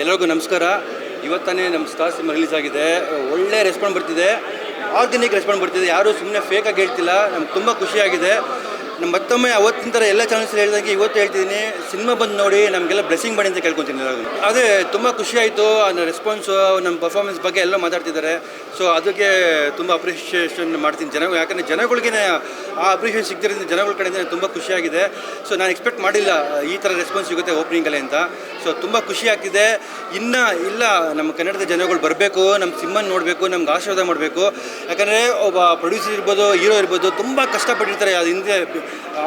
ಎಲ್ಲರಿಗೂ ನಮಸ್ಕಾರ. ಇವತ್ತನೇ ನಮ್ಮ ಸ್ಟಾರ್ ಸಿನಿಮಾ ರಿಲೀಸ್ ಆಗಿದೆ. ಒಳ್ಳೆ ರೆಸ್ಪಾನ್ಸ್ ಬರ್ತಿದೆ, ಆರ್ಗ್ಯಾನಿಕ್ ರೆಸ್ಪಾನ್ಸ್ ಬರ್ತಿದೆ. ಯಾರೂ ಸುಮ್ಮನೆ ಫೇಕಾಗಿ ಹೇಳ್ತಿಲ್ಲ. ನಮ್ಗೆ ತುಂಬ ಖುಷಿಯಾಗಿದೆ. ನಮ್ಮ ಮತ್ತೊಮ್ಮೆ ಅವತ್ತಿನ ಥರ ಎಲ್ಲ ಚಾನಲ್ಸ್ ಹೇಳಿದಂಗೆ ಇವತ್ತು ಹೇಳ್ತಿದ್ದೀನಿ, ಸಿನಿಮಾ ಬಂದು ನೋಡಿ ನಮಗೆಲ್ಲ ಬ್ಲೆಸ್ಸಿಂಗ್ ಮಾಡಿ ಅಂತ ಕೇಳ್ಕೊತೀನಿ ಎಲ್ಲರಿಗೂ. ಅದೇ ತುಂಬ ಖುಷಿಯಾಯಿತು. ಅದನ್ನ ರೆಸ್ಪಾನ್ಸು, ನಮ್ಮ ಪರ್ಫಾರ್ಮೆನ್ಸ್ ಬಗ್ಗೆ ಎಲ್ಲ ಮಾತಾಡ್ತಿದ್ದಾರೆ. ಸೊ ಅದಕ್ಕೆ ತುಂಬ ಅಪ್ರಿಷಿಯೇಷನ್ ಮಾಡ್ತೀನಿ ಜನಗಳು. ಯಾಕಂದರೆ ಜನಗಳಿಗೆ ಆ ಅಪ್ರಿಷಿಯೇಷನ್ ಸಿಗ್ತಿರೋದ್ರಿಂದ ಜನಗಳ ಕಡೆಯಿಂದ ತುಂಬ ಖುಷಿಯಾಗಿದೆ. ಸೊ ನಾನು ಎಕ್ಸ್ಪೆಕ್ಟ್ ಮಾಡಿಲ್ಲ ಈ ಥರ ರೆಸ್ಪಾನ್ಸ್ ಸಿಗುತ್ತೆ ಓಪನಿಂಗಲ್ಲಿ ಅಂತ. ಸೊ ತುಂಬ ಖುಷಿ ಆಗ್ತಿದೆ. ಇನ್ನು ಇಲ್ಲ, ನಮ್ಮ ಕನ್ನಡದ ಜನಗಳು ಬರಬೇಕು, ನಮ್ಮ ಸಿನಿಮಾ ನೋಡಬೇಕು, ನಮ್ಗೆ ಆಶೀರ್ವಾದ ಮಾಡಬೇಕು. ಯಾಕಂದರೆ ಒಬ್ಬ ಪ್ರೊಡ್ಯೂಸರ್ ಇರ್ಬೋದು, ಹೀರೋ ಇರ್ಬೋದು, ತುಂಬ ಕಷ್ಟಪಟ್ಟಿರ್ತಾರೆ ಅದು ಹಿಂದೆ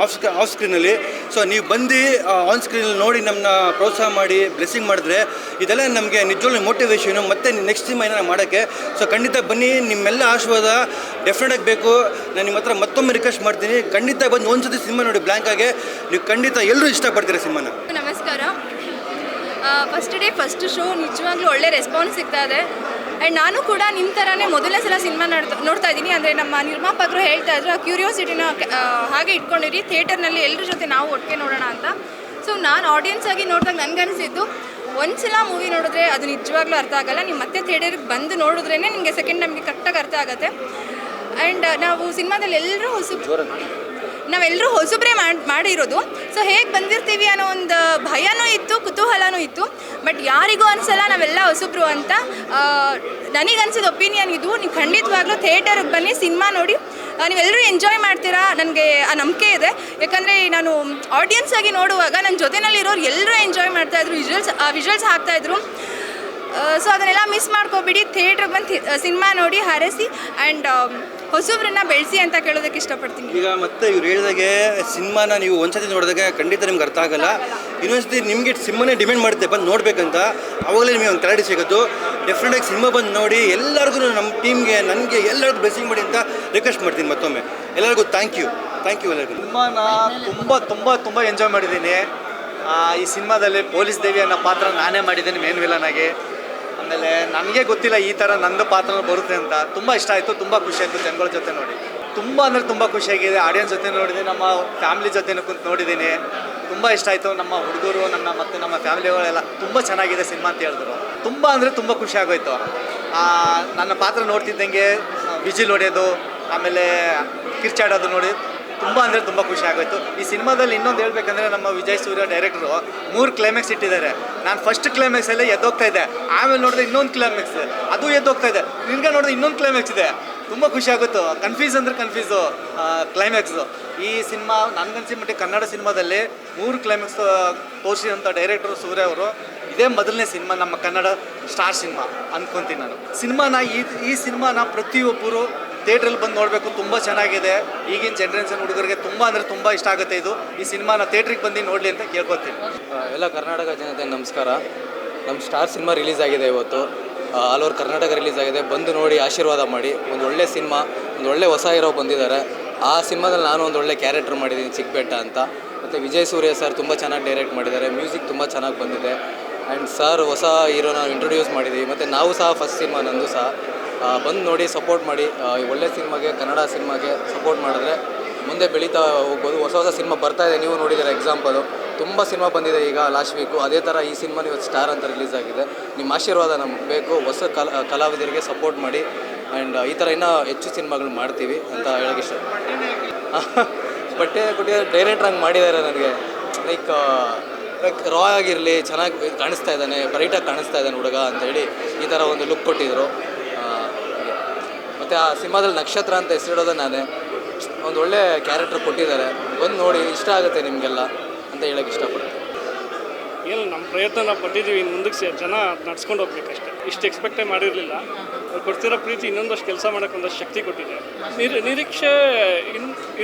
ಆಫ್ ಸ್ಕ್ರೀನಲ್ಲಿ. ಸೊ ನೀವು ಬಂದು ಆನ್ ಸ್ಕ್ರೀನಲ್ಲಿ ನೋಡಿ ನಮ್ಮನ್ನ ಪ್ರೋತ್ಸಾಹ ಮಾಡಿ ಬ್ಲೆಸ್ಸಿಂಗ್ ಮಾಡಿದ್ರೆ ಇದೆಲ್ಲ ನಮಗೆ ನಿಜವಾಗ್ಲೂ ಮೋಟಿವೇಶನು ಮತ್ತು ನೆಕ್ಸ್ಟ್ ಸಿನಿಮಾ ಏನಾರು ಮಾಡೋಕ್ಕೆ. ಸೊ ಖಂಡಿತ ಬನ್ನಿ, ನಿಮ್ಮೆಲ್ಲ ಆಶೀರ್ವಾದ ಡೆಫಿನೆಟಾಗಿ ಬೇಕು. ನಾನು ನಿಮ್ಮ ಹತ್ರ ಮತ್ತೊಮ್ಮೆ ರಿಕ್ವೆಸ್ಟ್ ಮಾಡ್ತೀನಿ, ಖಂಡಿತ ಬಂದು ಒಂದ್ಸತಿ ಸಿನಿಮಾ ನೋಡಿ ಬ್ಲ್ಯಾಂಕಾಗೆ. ನೀವು ಖಂಡಿತ ಎಲ್ಲರೂ ಇಷ್ಟಪಡ್ತೀರ ಸಿನಿಮಾನ. ನಮಸ್ಕಾರ. ಫಸ್ಟ್ ಡೇ ಫಸ್ಟ್ ಶೋ ನಿಜವಾಗ್ಲೂ ಒಳ್ಳೆ ರೆಸ್ಪಾನ್ಸ್ ಸಿಗ್ತಾ ಇದೆ. ಆ್ಯಂಡ್ ನಾನು ಕೂಡ ನಿಮ್ಮ ಥರನೇ ಮೊದಲನೇ ಸಲ ಸಿನಿಮಾ ನೋಡ್ತಾ ಇದ್ದೀನಿ. ಅಂದರೆ ನಮ್ಮ ನಿರ್ಮಾಪಕರು ಹೇಳ್ತಾ ಇದ್ರು, ಆ ಕ್ಯೂರಿಯಾಸಿಟಿನ ಹಾಗೆ ಇಟ್ಕೊಂಡಿರಿ, ಥಿಯೇಟರ್ನಲ್ಲಿ ಎಲ್ಲರ ಜೊತೆ ನಾವು ಒಟ್ಟಿಗೆ ನೋಡೋಣ ಅಂತ. ಸೊ ನಾನು ಆಡಿಯನ್ಸ್ ಆಗಿ ನೋಡಿದಾಗ ನನಗನ್ನಿಸಿದ್ದು, ಒಂದು ಸಲ ಮೂವಿ ನೋಡಿದ್ರೆ ಅದು ನಿಜವಾಗ್ಲೂ ಅರ್ಥ ಆಗೋಲ್ಲ. ನೀವು ಮತ್ತೆ ಥಿಯೇಟರ್ಗೆ ಬಂದು ನೋಡಿದ್ರೇ ನಿಮಗೆ ಸೆಕೆಂಡ್ ನಮಗೆ ಕರೆಕ್ಟಾಗಿ ಅರ್ಥ ಆಗುತ್ತೆ. ಆ್ಯಂಡ್ ನಾವು ಸಿನಿಮಾದಲ್ಲಿ ನಾವೆಲ್ಲರೂ ಹೊಸಬ್ರೆ ಮಾಡಿರೋದು. ಸೊ ಹೇಗೆ ಬಂದಿರ್ತೀವಿ ಅನ್ನೋ ಒಂದು ಭಯನೂ ಇತ್ತು, ಕುತೂಹಲನೂ ಇತ್ತು. ಬಟ್ ಯಾರಿಗೂ ಅನಿಸಲ್ಲ ನಾವೆಲ್ಲ ಹೊಸಬ್ರು ಅಂತ. ನನಗನ್ಸಿದ ಒಪಿನಿಯನ್ ಇದು. ನೀವು ಖಂಡಿತವಾಗ್ಲೂ ಥಿಯೇಟರ್ಗೆ ಬನ್ನಿ, ಸಿನಿಮಾ ನೋಡಿ, ನೀವೆಲ್ಲರೂ ಎಂಜಾಯ್ ಮಾಡ್ತೀರಾ, ನನಗೆ ಆ ನಂಬಿಕೆ ಇದೆ. ಯಾಕಂದರೆ ನಾನು ಆಡಿಯನ್ಸ್ ಆಗಿ ನೋಡುವಾಗ ನನ್ನ ಜೊತೆಯಲ್ಲಿರೋರು ಎಲ್ಲರೂ ಎಂಜಾಯ್ ಮಾಡ್ತಾಯಿದ್ರು, ವಿಜುವಲ್ಸ್ ಹಾಕ್ತಾಯಿದ್ರು. ಸೊ ಅದನ್ನೆಲ್ಲ ಮಿಸ್ ಮಾಡ್ಕೊಬಿಡಿ, ಥಿಯೇಟ್ರಿಗೆ ಬಂದು ಸಿನಿಮಾ ನೋಡಿ ಹರಸಿ ಆ್ಯಂಡ್ ಹೊಸಬ್ರನ್ನ ಬೆಳೆಸಿ ಅಂತ ಕೇಳೋದಕ್ಕೆ ಇಷ್ಟಪಡ್ತೀನಿ. ಈಗ ಮತ್ತೆ ಇವ್ರು ಹೇಳಿದಾಗೆ ಸಿನಿಮಾನ ನೀವು ಒಂದ್ಸತಿ ನೋಡಿದಾಗ ಖಂಡಿತ ನಿಮ್ಗೆ ಅರ್ಥ ಆಗಲ್ಲ. ಇನ್ನೊಂದ್ಸತಿ ನಿಮಗೆ ಸಿನಿಮಾನೇ ಡಿಮ್ಯಾಂಡ್ ಮಾಡುತ್ತೆ ಬಂದು ನೋಡಬೇಕಂತ. ಅವಾಗಲೇ ನಿಮಗೆ ಒಂದು ಕ್ಲಾರಿಟಿ ಸಿಗೋದು. ಡೆಫಿನೆಟಾಗಿ ಸಿನಿಮಾ ಬಂದು ನೋಡಿ, ಎಲ್ಲರಿಗೂ ನಮ್ಮ ಟೀಮ್ಗೆ, ನನಗೆ ಎಲ್ಲರಿಗೂ ಬ್ಲೆಸ್ಸಿಂಗ್ ಮಾಡಿ ಅಂತ ರಿಕ್ವೆಸ್ಟ್ ಮಾಡ್ತೀನಿ ಮತ್ತೊಮ್ಮೆ. ಎಲ್ಲರಿಗೂ ಥ್ಯಾಂಕ್ ಯು ಎಲ್ಲರಿಗೂ. ಸಿನಿಮಾನ ತುಂಬ ಎಂಜಾಯ್ ಮಾಡಿದ್ದೀನಿ. ಈ ಸಿನಿಮಾದಲ್ಲಿ ಪೊಲೀಸ್ ದೇವಿ ಅನ್ನೋ ಪಾತ್ರ ನಾನೇ ಮಾಡಿದ್ದೀನಿ ಮೇನ್ ವಿಲನ್ ಆಗಿ. ಆಮೇಲೆ ನನಗೆ ಗೊತ್ತಿಲ್ಲ ಈ ಥರ ನಂದು ಪಾತ್ರ ಬರುತ್ತೆ ಅಂತ. ತುಂಬ ಇಷ್ಟ ಆಯಿತು, ತುಂಬ ಖುಷಿ ಆಯಿತು ಜನಗಳ ಜೊತೆ ನೋಡಿ. ತುಂಬ ಅಂದರೆ ತುಂಬ ಖುಷಿಯಾಗಿದೆ. ಆಡಿಯನ್ಸ್ ಜೊತೆ ನೋಡಿದ್ದೀನಿ, ನಮ್ಮ ಫ್ಯಾಮಿಲಿ ಜೊತೆ ಕುಂತು ನೋಡಿದ್ದೀನಿ. ತುಂಬ ಇಷ್ಟ ಆಯಿತು. ನಮ್ಮ ಹುಡುಗರು, ಮತ್ತು ನಮ್ಮ ಫ್ಯಾಮಿಲಿಗಳೆಲ್ಲ ತುಂಬ ಚೆನ್ನಾಗಿದೆ ಸಿನಿಮಾ ಅಂತ ಹೇಳಿದ್ರು. ತುಂಬ ಅಂದರೆ ತುಂಬ ಖುಷಿ ಆಗೋಯ್ತು. ನನ್ನ ಪಾತ್ರ ನೋಡ್ತಿದ್ದಂಗೆ ವಿಜಿಲ್ ಹೊಡೆಯೋದು, ಆಮೇಲೆ ಕಿರ್ಚಾಡೋದು ನೋಡಿ ತುಂಬ ಅಂದರೆ ತುಂಬ ಖುಷಿ ಆಗೋಯ್ತು. ಈ ಸಿನಿಮಾದಲ್ಲಿ ಇನ್ನೊಂದು ಹೇಳ್ಬೇಕಂದ್ರೆ, ನಮ್ಮ ವಿಜಯ್ ಸೂರ್ಯ ಡೈರೆಕ್ಟ್ರು 3 ಕ್ಲೈಮ್ಯಾಕ್ಸ್ ಇಟ್ಟಿದ್ದಾರೆ. ನಾನು ಫಸ್ಟ್ ಕ್ಲೈಮ್ಯಾಕ್ಸಲ್ಲೇ ಎದ್ದೋಗ್ತಾ ಇದ್ದೆ, ಆಮೇಲೆ ನೋಡಿದ್ರೆ ಇನ್ನೊಂದು ಕ್ಲೈಮ್ಯಾಕ್ಸ್, ಅದು ಎದ್ದೋಗ್ತಾ ಇದೆ, ನಿನ್ಗೆ ನೋಡಿದ್ರೆ ಇನ್ನೊಂದು ಕ್ಲೈಮ್ಯಾಕ್ಸ್ ಇದೆ. ತುಂಬ ಖುಷಿ ಆಗುತ್ತೋ. Confuse climax. ಈ ಸಿನಿಮಾ ನನಗನ್ಸಿ ಮಟ್ಟಿಗೆ ಕನ್ನಡ ಸಿನಿಮಾದಲ್ಲಿ 3 ಕ್ಲೈಮ್ಯಾಕ್ಸ್ ತೋರಿಸಿದಂಥ ಡೈರೆಕ್ಟ್ರು ಸೂರ್ಯ ಅವರು ಇದೇ ಮೊದಲನೇ ಸಿನಿಮಾ ನಮ್ಮ ಕನ್ನಡ ಸ್ಟಾರ್ ಸಿನಿಮಾ ಅಂದ್ಕೊತೀನಿ ನಾನು. ಈ ಸಿನಿಮಾನ ಪ್ರತಿಯೊಬ್ಬರು ಥಿಯೇಟ್ರಲ್ಲಿ ಬಂದು ನೋಡಬೇಕು. ತುಂಬ ಚೆನ್ನಾಗಿದೆ. ಈಗಿನ ಜನ್ರೇಷನ್ ಹುಡುಗರಿಗೆ ತುಂಬ ಅಂದರೆ ತುಂಬ ಇಷ್ಟ ಆಗುತ್ತೆ ಇದು. ಈ ಸಿನಿಮಾನ ಥಿಯೇಟ್ರಿಗೆ ಬಂದು ನೋಡಲಿ ಅಂತ ಕೇಳ್ಕೊತೀನಿ. ಎಲ್ಲ ಕರ್ನಾಟಕ ಜನತೆ ನಮಸ್ಕಾರ. ನಮ್ಮ ಸ್ಟಾರ್ ಸಿನಿಮಾ ರಿಲೀಸ್ ಆಗಿದೆ ಇವತ್ತು. ಆಲ್ ಓವರ್ ಕರ್ನಾಟಕ ರಿಲೀಸ್ ಆಗಿದೆ. ಬಂದು ನೋಡಿ ಆಶೀರ್ವಾದ ಮಾಡಿ. ಒಂದು ಒಳ್ಳೆ ಸಿನಿಮಾ, ಒಂದು ಒಳ್ಳೆ ಹೊಸ ಹೀರೋ ಬಂದಿದ್ದಾರೆ. ಆ ಸಿನಿಮಾದಲ್ಲಿ ನಾನು ಒಂದು ಒಳ್ಳೆ ಕ್ಯಾರೆಕ್ಟರ್ ಮಾಡಿದ್ದೀನಿ, ಚಿಕ್ಕಬೆಟ್ಟ ಅಂತ. ಮತ್ತು ವಿಜಯ್ ಸೂರ್ಯ ಸರ್ ತುಂಬ ಚೆನ್ನಾಗಿ ಡೈರೆಕ್ಟ್ ಮಾಡಿದ್ದಾರೆ. ಮ್ಯೂಸಿಕ್ ತುಂಬ ಚೆನ್ನಾಗಿ ಬಂದಿದೆ. ಆ್ಯಂಡ್ ಸರ್ ಹೊಸ ಹೀರೋನ ಇಂಟ್ರೊಡ್ಯೂಸ್ ಮಾಡಿದ್ದೀವಿ. ಮತ್ತು ನಾವು ಸಹ ಫಸ್ಟ್ ಸಿನಿಮಾ ನಂದು ಸಹ. ಬಂದು ನೋಡಿ ಸಪೋರ್ಟ್ ಮಾಡಿ. ಒಳ್ಳೆ ಸಿನಿಮಾಗೆ, ಕನ್ನಡ ಸಿನಿಮಾಗೆ ಸಪೋರ್ಟ್ ಮಾಡಿದ್ರೆ ಮುಂದೆ ಬೆಳೀತಾ ಹೋಗ್ಬೋದು. ಹೊಸ ಸಿನಿಮಾ ಬರ್ತಾಯಿದೆ, ನೀವು ನೋಡಿದ್ದೀರ ಎಕ್ಸಾಂಪಲು. ತುಂಬ ಸಿನಿಮಾ ಬಂದಿದೆ ಈಗ ಲಾಸ್ಟ್ ವೀಕು. ಅದೇ ಥರ ಈ ಸಿನಿಮಾ ಇವತ್ತು ಸ್ಟಾರ್ ಅಂತ ರಿಲೀಸ್ ಆಗಿದೆ. ನಿಮ್ಮ ಆಶೀರ್ವಾದ ನಮಗೆ ಬೇಕು. ಹೊಸ ಕಲಾವಿದರಿಗೆ ಸಪೋರ್ಟ್ ಮಾಡಿ. ಆ್ಯಂಡ್ ಈ ಥರ ಇನ್ನೂ ಹೆಚ್ಚು ಸಿನಿಮಾಗಳು ಮಾಡ್ತೀವಿ ಅಂತ ಹೇಳೋಕ್ಕೆ ಇಷ್ಟ. ಬಟ್ಟೆ ಕೊಟ್ಟಿದ್ದಾರೆ, ಡೈರೆಕ್ಟ್ರ್ ಹಂಗೆ ಮಾಡಿದ್ದಾರೆ ನನಗೆ. ಲೈಕ್ ರಾ ಆಗಿರಲಿ, ಚೆನ್ನಾಗಿ ಕಾಣಿಸ್ತಾ ಇದ್ದಾನೆ, ಬ್ರೈಟಾಗಿ ಕಾಣಿಸ್ತಾ ಇದ್ದಾನೆ ಹುಡುಗ ಅಂತೇಳಿ ಈ ಥರ ಒಂದು ಲುಕ್ ಕೊಟ್ಟಿದ್ದರು. ಮತ್ತು ಆ ಸಿನಿಮಾದಲ್ಲಿ ನಕ್ಷತ್ರ ಅಂತ ಹೆಸರಿಡೋದೇ ನಾನೇ. ಒಂದು ಒಳ್ಳೆ ಕ್ಯಾರೆಕ್ಟರ್ ಕೊಟ್ಟಿದ್ದಾರೆ. ಬಂದು ನೋಡಿ, ಇಷ್ಟ ಆಗುತ್ತೆ ನಿಮಗೆಲ್ಲ ಅಂತ ಹೇಳೋಕ್ಕೆ ಇಷ್ಟಪಡ್ತೀನಿ. ಏನು ನಮ್ಮ ಪ್ರಯತ್ನ ನಾವು ಪಟ್ಟಿದ್ದೀವಿ, ಇನ್ನು ಮುಂದಕ್ಕೆ ಜನ ನಡ್ಸ್ಕೊಂಡು ಹೋಗ್ಬೇಕಷ್ಟೇ. ಇಷ್ಟು ಎಕ್ಸ್ಪೆಕ್ಟೇ ಮಾಡಿರಲಿಲ್ಲ. ಅವ್ರು ಕೊಡ್ತಿರೋ ಪ್ರೀತಿ ಇನ್ನೊಂದಷ್ಟು ಕೆಲಸ ಮಾಡೋಕ್ಕೆ ಒಂದಷ್ಟು ಶಕ್ತಿ ಕೊಟ್ಟಿದೆ. ನಿರೀಕ್ಷೆ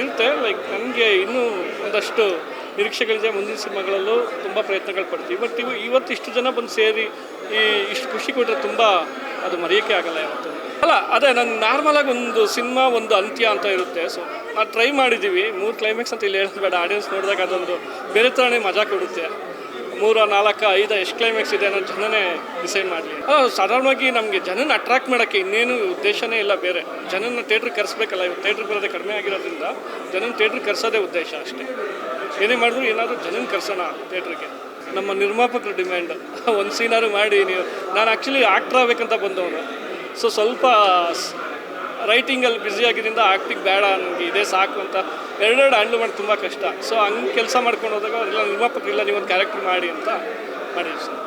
ಇರುತ್ತೆ. ಲೈಕ್ ನನಗೆ ಇನ್ನೂ ಒಂದಷ್ಟು ನಿರೀಕ್ಷೆಗಳಿದೆ. ಮುಂದಿನ ಸಿನಿಮಾಗಳಲ್ಲೂ ತುಂಬ ಪ್ರಯತ್ನಗಳು ಪಡ್ತೀವಿ. ಬಟ್ ಇವತ್ತು ಇಷ್ಟು ಜನ ಬಂದು ಸೇರಿ ಇಷ್ಟು ಖುಷಿ ಕೊಟ್ಟರೆ ತುಂಬ ಅದು ಮರೆಯೋಕ್ಕೆ ಆಗಲ್ಲ ಯಾವತ್ತು. ಅಲ್ಲ, ಅದೇ ನಾನು ನಾರ್ಮಲಾಗಿ ಒಂದು ಸಿನಿಮಾ ಒಂದು ಅಂತ್ಯ ಅಂತ ಇರುತ್ತೆ. ಸೊ ನಾವು ಟ್ರೈ ಮಾಡಿದ್ದೀವಿ. 3 ಕ್ಲೈಮ್ಯಾಕ್ಸ್ ಅಂತ ಇಲ್ಲಿ ಹೇಳೋದು ಬೇಡ. ಆಡಿಯನ್ಸ್ ನೋಡಿದಾಗ ಅದೊಂದು ಬೇರೆ ಥರನೇ ಮಜಾ ಕೊಡುತ್ತೆ. 3, 4, 5 ಎಷ್ಟು ಕ್ಲೈಮ್ಯಾಕ್ಸ್ ಇದೆ ಅನ್ನೋ ಜನನೇ ಡಿಸೈಡ್ ಮಾಡಲಿ. ಸಾಧಾರಣವಾಗಿ ನಮಗೆ ಜನನ ಅಟ್ರಾಕ್ಟ್ ಮಾಡೋಕ್ಕೆ ಇನ್ನೇನು ಉದ್ದೇಶನೇ ಇಲ್ಲ ಬೇರೆ. ಜನನ ಥಿಯೇಟ್ರಿಗೆ ಕರೆಸ್ಬೇಕಲ್ಲ. ಇವತ್ತು ಥಿಯೇಟ್ರಿಗೆ ಬರೋದೇ ಕಡಿಮೆ ಆಗಿರೋದ್ರಿಂದ ಜನನ ಥಿಯೇಟ್ರಿಗೆ ಕರೆಸೋದೇ ಉದ್ದೇಶ ಅಷ್ಟೇ. ಏನೇ ಮಾಡಿದ್ರು ಏನಾದರೂ ಜನನ ಕರ್ಸೋಣ ಥಿಯೇಟ್ರಿಗೆ. ನಮ್ಮ ನಿರ್ಮಾಪಕರ ಡಿಮ್ಯಾಂಡ್ ಒಂದು ಸೀನಾರು ಮಾಡಿ ನೀವು. ನಾನು ಆ್ಯಕ್ಚುಲಿ ಆ್ಯಕ್ಟ್ರ್ ಆಗಬೇಕಂತ ಬಂದವನು. ಸೊ ಸ್ವಲ್ಪ ರೈಟಿಂಗಲ್ಲಿ ಬ್ಯುಸಿ ಆಗಿದ್ದರಿಂದ ಆ್ಯಕ್ಟಿಂಗ್ ಬೇಡ, ನನಗೆ ಇದೇ ಸಾಕು ಅಂತ ಎರಡೆರಡು ಹ್ಯಾಂಡ್ಲ್ ಮಾಡಿ ತುಂಬ ಕಷ್ಟ. ಸೊ ಹಂಗೆ ಕೆಲಸ ಮಾಡ್ಕೊಂಡು ಹೋದಾಗ ಅವರೆಲ್ಲ ನಿರ್ಮಾಪಕರಿಲ್ಲ, ನೀವೊಂದು ಕ್ಯಾರೆಕ್ಟರ್ ಮಾಡಿ ಅಂತ ಮಾಡಿದ್ವಿ ಸರ್.